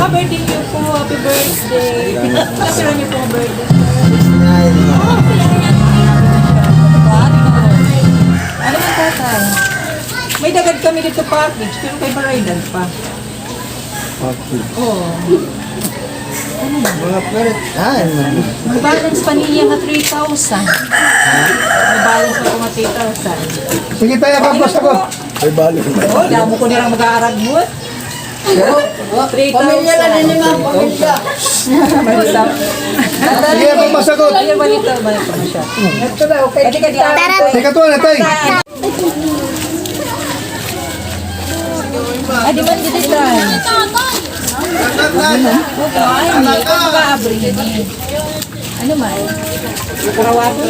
Birthday niyo po. Happy birthday. Kasira niyo po ang birthday. Ano ba tatay? May dagad kami dito package, pero kay Baraidan pa. Package? Oo. Ano ba? Mga peret. May balance pa niya nga 3,000. May balance pa po nga 3,000. Sige tayo, kapos ako. May balance. Oh, damo ko nilang mag-aarag mo. 3,000. Pamilya na din yung mga pamilya. Sige, papasagot. Ayun, balito na siya. Ito na, okay. Teka to, natay. Ah, di man dito tayo. Ay, hindi ko maka-abri. Ano man? Kurawato?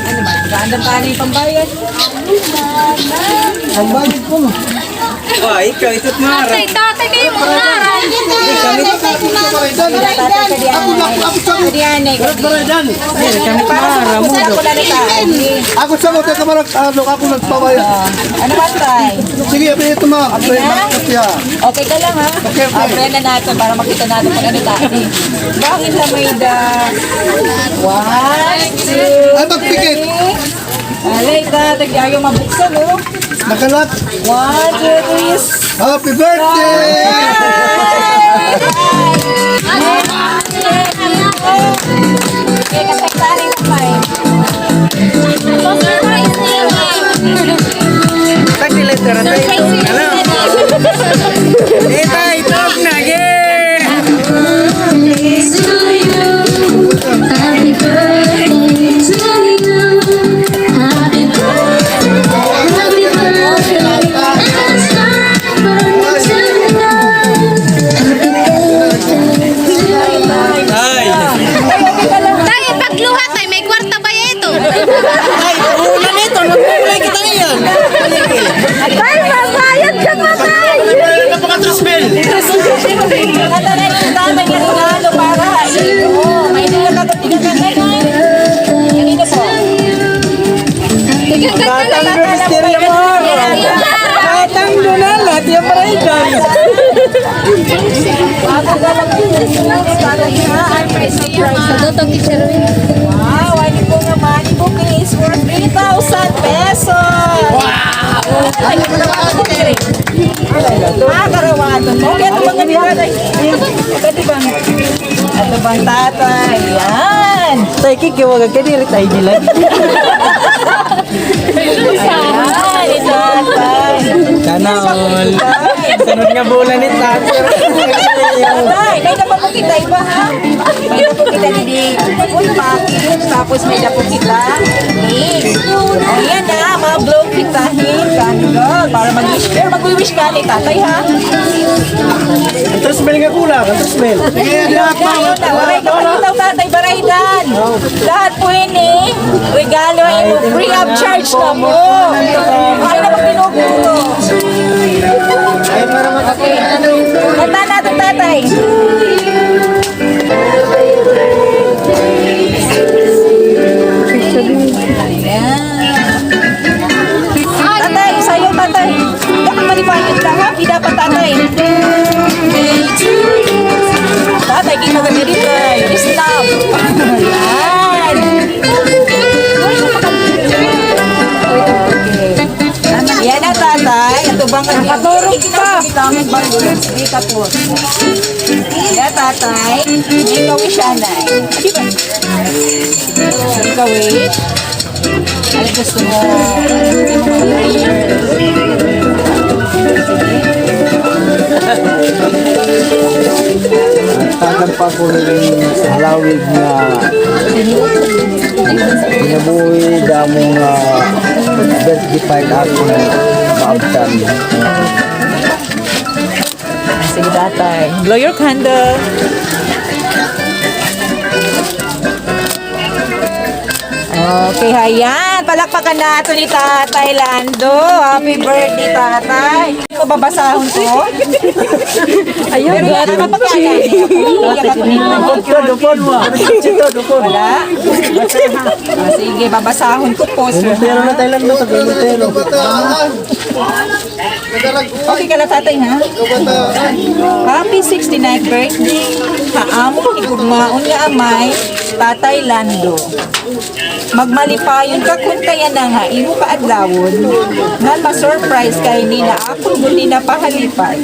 Ano man? Gandang pa na yung pambayad? Ang bagay ko. Oh, ikaw, ito't maharap. Tatay kayo mga Ako sa mga kamarag, ako nagpawaya. Ano ba tayo? Sige, apin ito mga. Okay ka lang ha? Okay. Abre na natin para makita natin kung ano tayo. Bakit na may da? 1, 2, Ay, magpikit. Alay ka, ayaw mabuksan oh. Nakalat. 1, 2, 3. Happy birthday! Okay, kasay-taring na pa eh. Tag-letter na ito. Ano? Ito, ito, nage! Happy birthday to you. Happy birthday. Happy birthday. Ay! Tayo, pagluhat ay may kwarta ba ito? Ay, ulan ito. Nagpulay kita ngayon. Tayo, mabayad ka pa tayo. Napaka-trusbel. Kataray ko damay na regalo para oo, may hindi na katigan na ngayon. Yung ito po. Batang Lumisteria mo. Batang Lunalat. Yung Baraidan. Bago ka lang yung para na ay may surprise. Dotong teacher Win. Wow, ano po nga money bouquet is worth 3,000 pesos. Wow! Ay, ito na ako din. Karawato mo. Kaya ito mga nilala. Ito bang? Ito bang tatay? Yan. Tay, kikiwag ka diri tayo nila. Ayan, ito tatay. Sana all. Sunod nga bulan ni Tatay. Tatay, may dapat po kita iba ha? May dapat po kita hindi full package, tapos may dapat kita ayan na, mga blow kitahin, candle, para mag-wish. Pero mag-wish ka ni tatay ha? Ang trusbel nga kulang. Ang trusbel. Sige, lahat pa. Ayun na, waray ka pagkitaw tatay, Baraidan. Lahat po ini, regalo ay mo, free of charge na mo. Ay na mag-pinugulo. Ay, para Okay, kanta natin tatay. Tatay, sa'yo tatay. Hindi ka malipayot lang ha? Hindi dapat tatay. Tatay, kita ka dito tayo. Stop. Hindi tapos. Kaya tatay, may kawish anay. Di ba? May kawish. Ay gusto mo. Hindi mo prayer. Tagan pa ko rin sa halawig na pinabuhi damo nga birthday party ako na maabtan. Sige tatay. Blow your candle. Okay, hayan. Palakpakan na ito ni Tatay Lando. Happy birthday, Tatay. Hindi ko babasahon to. Ayun. Pero yan ang mapagkala. Iyak ako nito. Wala? Sige, babasahon ko po, sir. Pero na tayo lang sa pero. Okay ka na, Tatay, ha? Happy 69th birthday. Kaamong igugmaon nga amay, Tatay Lando. Magmalipayon ka kung kaya na nga imo kaadlawon nga ma-surprise kay ni na ako mo ni napahalipay.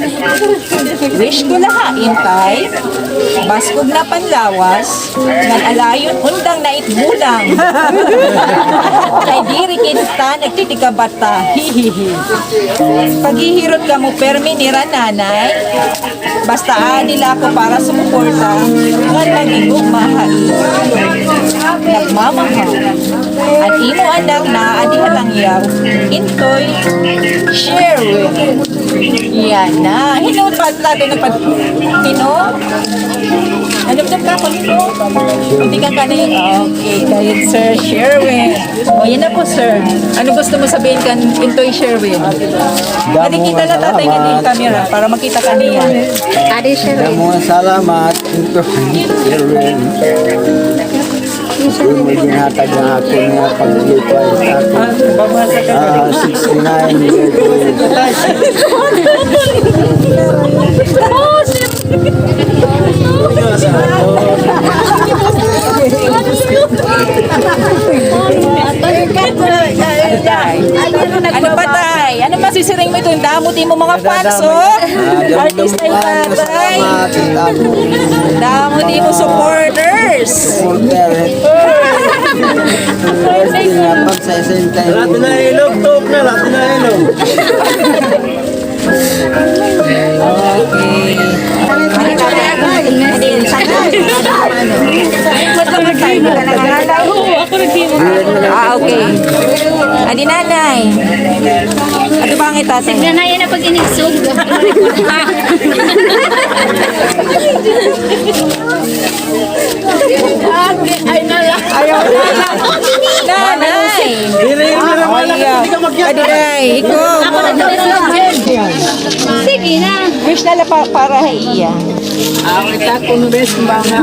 Wish ko lahain tay baskog na panlawas ngan alayon undang na itbulang. Kay diri kinta nagtitigabata. Hihihi. Paghihirot ka mo permi ni nanay. Basta nila ako para sumuporta ngan magigog mahal. Nagmamahal. At imo anak na adihalang yaw. Intoy, share with. Yan na. Hinoon pa natin nagpad... Hino? Nanumdum ka ako nito? Hindi ka kanil? Okay, kayo sir, share with. O yan na po sir. Ano gusto mo sabihin kan Intoy, share with? Nakikita na tatay nga din camera para makita ka niya. Adi siya rin. Damo salamat ito. Yung may ginatag na ako nga paglipay sa akin. 69 years old. Ano ba tay? Ano masisiring mo ito? Ang damot mo mga fans, oh? Artista yung tatay. Damot mo supporters. Lahat na ilog, top na, lahat na ilog. Okay. Okay. Adi nanay. Ano ba ang itasig? Ganayan na pag inisog. Ay nala. Ayaw na. Nanay. Ayaw. Adi nay. Ikaw. Sige na. Wish na lang para iya. Ang ita ko no bes mga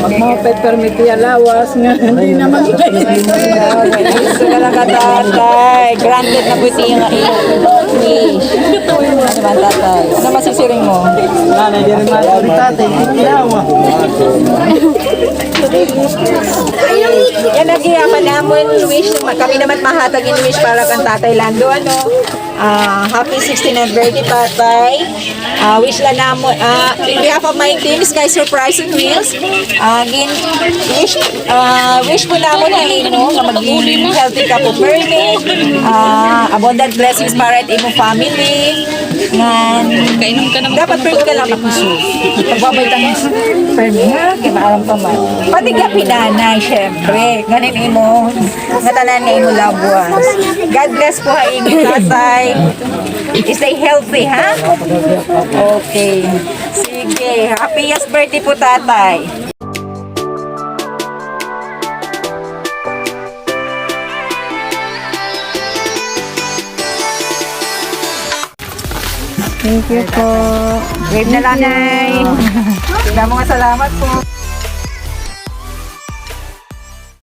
magmopet permiti alawas nga hindi na Gusto na lang katatay. Granted na buti yung wish. Ano ba tatay? Ano masisiring mo? Nanay, di rin tatay, kinawa. Yan nagyaman namon wish. Kami naman mahatag in wish para kan Tatay Lando. Ano? Happy 69th birthday, Tatay. Wish lang namon. In behalf of my team, Sky Surprise on Wheels. Wish po namon na mo nga maging healthy ka po, Bernie. Abundant blessings para at imo family. Kainom ka naman. Dapat pwede ka lang makusog. Pagbabay ka ng Bernie, ha? Kaya maalam pa man. Pati ka pinanay, syempre. Ganin imo. Ngatanan na imo loved ones. God bless po ha imo, Tatay. Stay healthy, ha? Okay. Sige. Happiest birthday po, Tatay. Thank you po. Wave na lang, Nay. Salamat po.